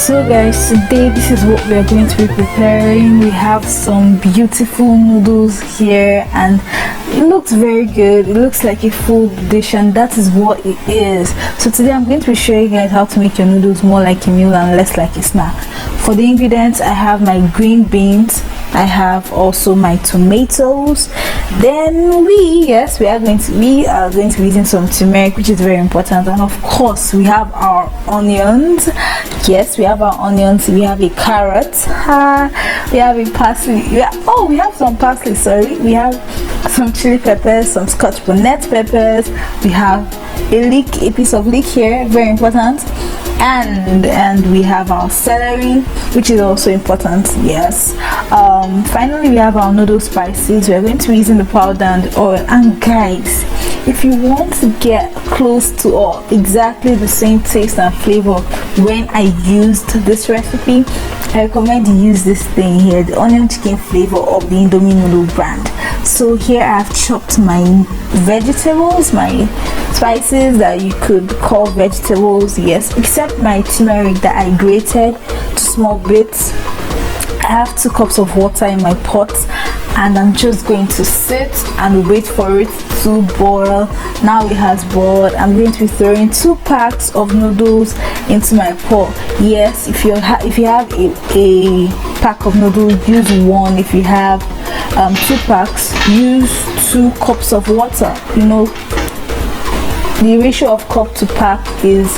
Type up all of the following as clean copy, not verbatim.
So guys, today this is what we are going to be preparing. We have some beautiful noodles here and it looks very good. It looks like a full dish and that is what it is. So today I'm going to be showing you guys how to make your noodles more like a meal and less like a snack. For the ingredients, I have my green beans, I have also my tomatoes, then we are going to be using some turmeric, which is very important, and of course we have our onions. Yes, we have our onions. We have a carrot, we have a parsley, we have some parsley, sorry, we have some chili peppers, some Scotch Bonnet peppers, we have a leek, a piece of leek here, very important, and we have our celery, which is also important. Yes. Finally we have our noodle spices. We are going to be using the powder and the oil. And guys, if you want to get close to or exactly the same taste and flavor when I used this recipe, I recommend you use this thing here, the onion chicken flavor of the Indomie noodle brand. So here I've chopped my vegetables, my spices that you could call vegetables, yes, except my turmeric that I grated to small bits. I have 2 cups of water in my pot and I'm just going to sit and wait for it to boil. Now it has boiled. I'm going to be throwing 2 packs of noodles into my pot. Yes, if you have a pack of noodles, use 1. If you have 2 packs, use 2 cups of water. You know, the ratio of cup to pack is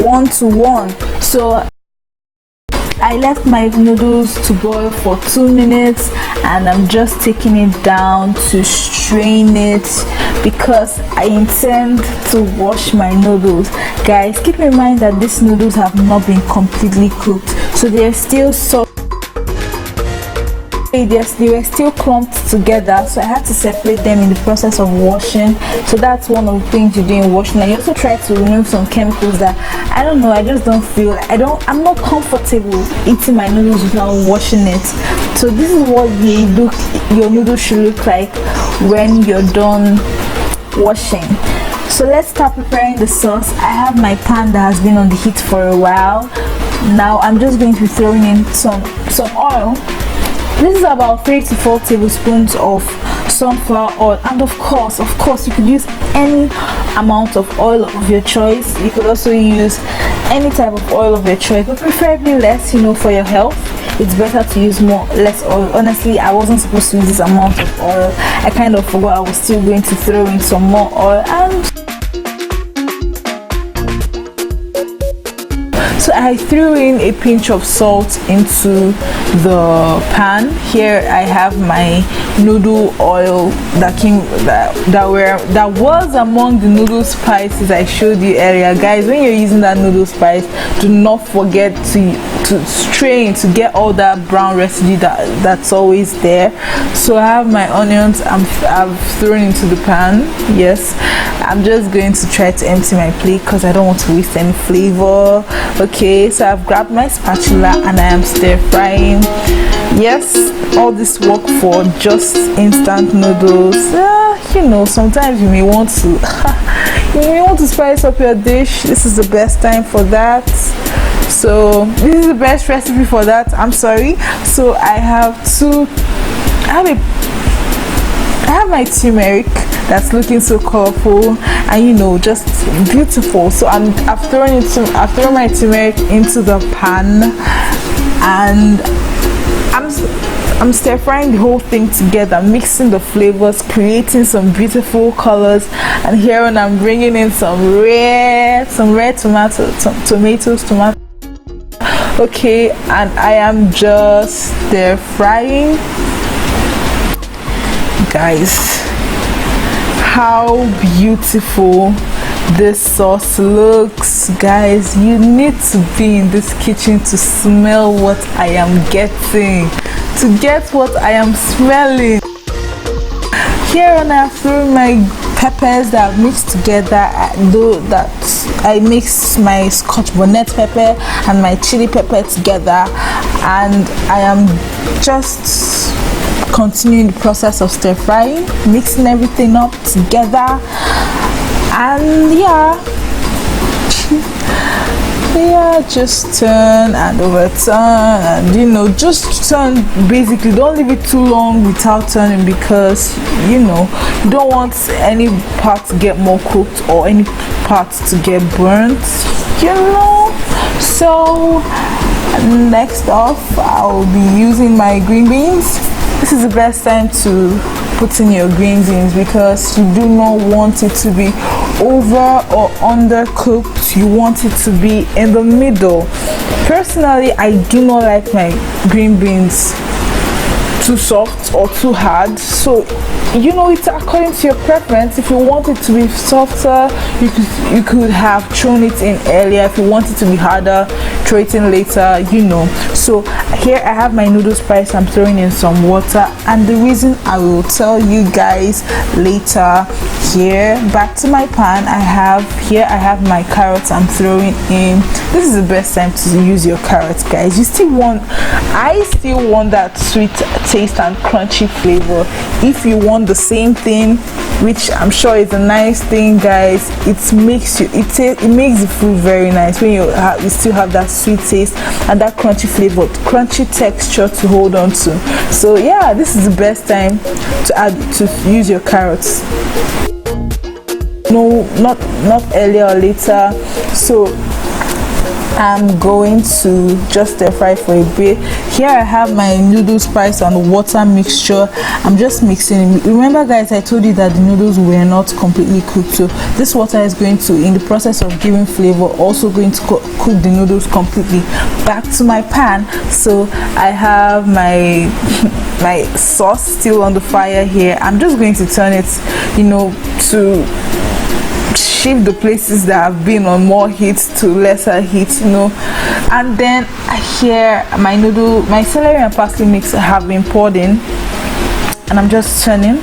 1 to 1. So I left my noodles to boil for 2 minutes and I'm just taking it down to strain it because I intend to wash my noodles. Guys, keep in mind that these noodles have not been completely cooked, so they're still soft. They were still clumped together, so I had to separate them in the process of washing. So that's one of the things you do in washing. I also try to remove some chemicals that I don't know, I just don't feel, I'm not comfortable eating my noodles without washing it. So this is what your noodles should look like when you're done washing. So let's start preparing the sauce. I have my pan that has been on the heat for a while. Now I'm just going to be throwing in some oil. This is about 3 to 4 tablespoons of sunflower oil, and of course you could use any amount of oil of your choice. You could also use any type of oil of your choice, but preferably less, you know, for your health. It's better to use less oil. Honestly, I wasn't supposed to use this amount of oil. I kind of forgot I was still going to throw in some more oil, and so I threw in a pinch of salt into the pan. Here I have my noodle oil that was among the noodle spices I showed you earlier. Guys, when you're using that noodle spice, do not forget to strain to get all that brown residue that's always there. So I have my onions I've thrown into the pan. Yes, I'm just going to try to empty my plate because I don't want to waste any flavor. Okay, so I've grabbed my spatula and I am stir frying. Yes, all this work for just instant noodles. You know, sometimes you may want to spice up your dish. This is the best time for that. So this is the best recipe for that. I'm sorry. So I have my turmeric that's looking so colorful and, you know, just beautiful. So I've thrown my turmeric into the pan and I'm stir frying the whole thing together, mixing the flavors, creating some beautiful colors. And here on I'm bringing in some red tomatoes. Okay, and I am just stir frying. Guys, how beautiful this sauce looks. Guys, you need to be in this kitchen to smell what I am getting, to get what I am smelling. Here on I throw my peppers that I've mixed together. That I mix my Scotch Bonnet pepper and my chili pepper together, and I am just continuing the process of stir frying, mixing everything up together. And yeah, Yeah, just turn and overturn, and you know, just turn. Basically, don't leave it too long without turning, because you know you don't want any part to get more cooked or any part to get burnt, you know. So next off, I'll be using my green beans. This is the best time to put in your green beans, because you do not want it to be over or undercooked. You want it to be in the middle. Personally, I do not like my green beans too soft or too hard, so you know, it's according to your preference. If you want it to be softer, you could have thrown it in earlier. If you want it to be harder, throw it in later, you know. So here I have my noodle spice. I'm throwing in some water, and the reason I will tell you guys later. Here, back to my pan, I have my carrots. I'm throwing in. This is the best time to use your carrots, guys. I still want that sweet taste and crunchy flavor. If you want the same thing, which I'm sure is a nice thing, guys, it makes the food very nice when you still have that sweet taste and that crunchy flavor, crunchy texture to hold on to. So yeah, this is the best time to use your carrots. No, not earlier or later. So I'm going to just stir fry for a bit. Here I have my noodle spice and water mixture. I'm just mixing it. Remember, guys, I told you that the noodles were not completely cooked, so this water is going to, in the process of giving flavor, also going to cook the noodles completely. Back to my pan. So I have my my sauce still on the fire here. I'm just going to turn it, you know, to shift the places that have been on more heat to lesser heat, you know. And then here my celery and parsley mix have been poured in, and I'm just turning,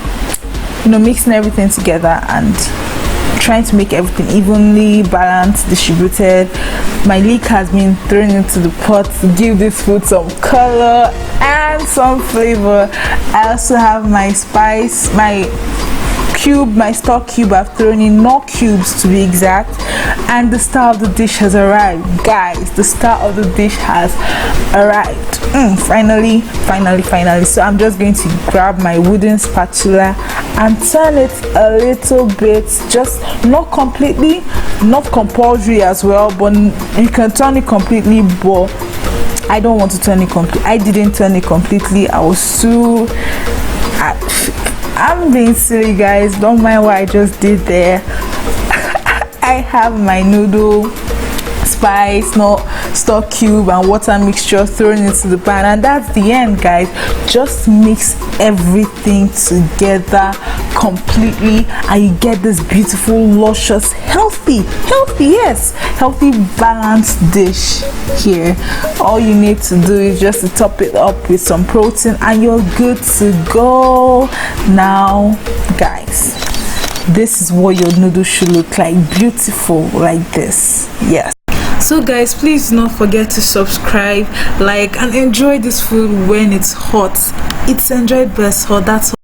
you know, mixing everything together and trying to make everything evenly balanced, distributed. My leek has been thrown into the pot to give this food some color and some flavor. I also have my spice, my stock cube. I've thrown in Knorr cubes to be exact, and the star of the dish has arrived, guys. The star of the dish has arrived. Finally. So I'm just going to grab my wooden spatula and turn it a little bit, just not completely, not compulsory as well, but you can turn it completely, but I don't want to turn it completely. I didn't turn it completely. I'm being silly, guys. Don't mind what I just did there. I have my noodle spice, stock cube and water mixture thrown into the pan, and that's the end, guys. Just mix everything together completely, and you get this beautiful, luscious, healthy, balanced dish here. All you need to do is just to top it up with some protein, and you're good to go. Now, guys, this is what your noodles should look like, beautiful like this. Yes. So guys, please do not forget to subscribe, like, and enjoy this food when it's hot. It's enjoyed best hot. That's